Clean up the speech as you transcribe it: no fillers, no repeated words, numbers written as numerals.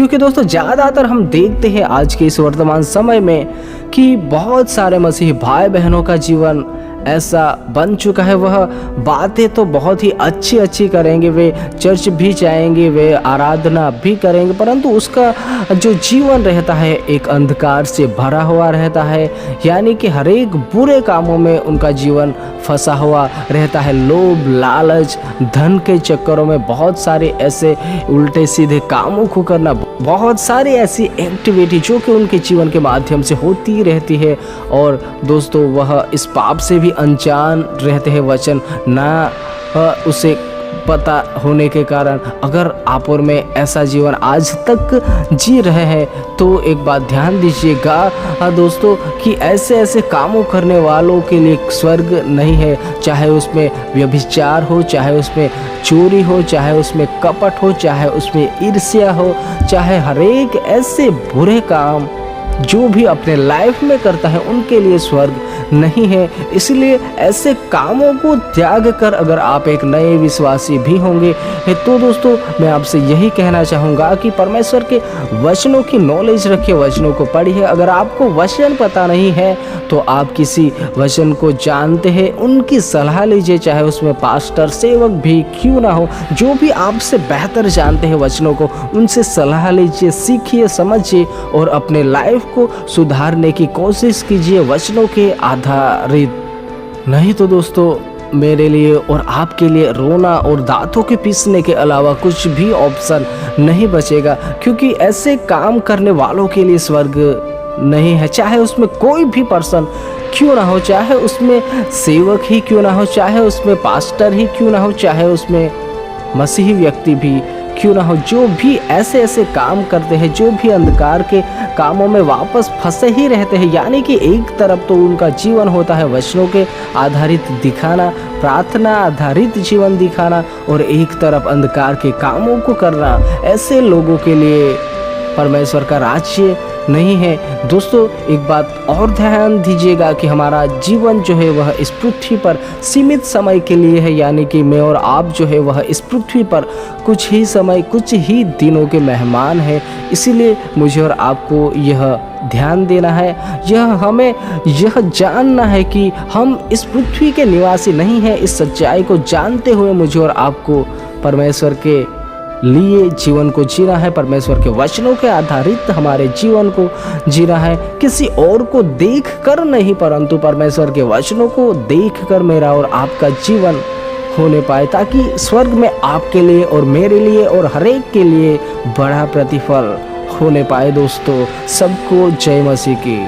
क्योंकि दोस्तों ज़्यादातर हम देखते हैं आज के इस वर्तमान समय में कि बहुत सारे मसीही भाई बहनों का जीवन ऐसा बन चुका है। वह बातें तो बहुत ही अच्छी अच्छी करेंगे, वे चर्च भी जाएंगे, वे आराधना भी करेंगे, परंतु उसका जो जीवन रहता है एक अंधकार से भरा हुआ रहता है। यानी कि हर एक बुरे कामों में उनका जीवन फंसा हुआ रहता है। लोभ, लालच, धन के चक्करों में बहुत सारे ऐसे उल्टे सीधे कामों को करना, बहुत सारी ऐसी एक्टिविटी जो कि उनके जीवन के माध्यम से होती रहती है। और दोस्तों वह इस पाप से भी अनजान रहते हैं, वचन ना उसे पता होने के कारण। अगर आप और मैं ऐसा जीवन आज तक जी रहे हैं तो एक बात ध्यान दीजिएगा दोस्तों कि ऐसे ऐसे कामों करने वालों के लिए स्वर्ग नहीं है। चाहे उसमें व्यभिचार हो, चाहे उसमें चोरी हो, चाहे उसमें कपट हो, चाहे उसमें ईर्ष्या हो, चाहे हर एक ऐसे बुरे काम जो भी अपने लाइफ में करता है उनके लिए स्वर्ग नहीं है। इसलिए ऐसे कामों को त्याग कर अगर आप एक नए विश्वासी भी होंगे तो दोस्तों मैं आपसे यही कहना चाहूँगा कि परमेश्वर के वचनों की नॉलेज रखिए, वचनों को पढ़िए। अगर आपको वचन पता नहीं है तो आप किसी वचन को जानते हैं उनकी सलाह लीजिए, चाहे उसमें पास्टर सेवक भी क्यों ना हो, जो भी आपसे बेहतर जानते हैं वचनों को, उनसे सलाह लीजिए, सीखिए, समझिए और अपने लाइफ को सुधारने की कोशिश कीजिए वचनों के आधारित। नहीं तो दोस्तों मेरे लिए और आपके लिए रोना और दांतों के पीसने के अलावा कुछ भी ऑप्शन नहीं बचेगा, क्योंकि ऐसे काम करने वालों के लिए स्वर्ग नहीं है। चाहे उसमें कोई भी पर्सन क्यों ना हो, चाहे उसमें सेवक ही क्यों ना हो, चाहे उसमें पास्टर ही क्यों ना हो, चाहे उसमें मसीही व्यक्ति भी क्यों ना हो, जो भी ऐसे ऐसे काम करते हैं, जो भी अंधकार के कामों में वापस फंसे ही रहते हैं। यानी कि एक तरफ तो उनका जीवन होता है वचनों के आधारित दिखाना, प्रार्थना आधारित जीवन दिखाना, और एक तरफ अंधकार के कामों को करना। ऐसे लोगों के लिए परमेश्वर का राज्य नहीं है। दोस्तों एक बात और ध्यान दीजिएगा कि हमारा जीवन जो है वह इस पृथ्वी पर सीमित समय के लिए है। यानी कि मैं और आप जो है वह इस पृथ्वी पर कुछ ही समय, कुछ ही दिनों के मेहमान हैं। इसीलिए मुझे और आपको यह ध्यान देना है, हमें यह जानना है कि हम इस पृथ्वी के निवासी नहीं हैं। इस सच्चाई को जानते हुए मुझे और आपको परमेश्वर के लिए जीवन को जीना है, परमेश्वर के वचनों के आधारित हमारे जीवन को जीना है। किसी और को देख कर नहीं, परंतु परमेश्वर के वचनों को देख कर मेरा और आपका जीवन होने पाए, ताकि स्वर्ग में आपके लिए और मेरे लिए और हर एक के लिए बड़ा प्रतिफल होने पाए। दोस्तों सबको जय मसीह की।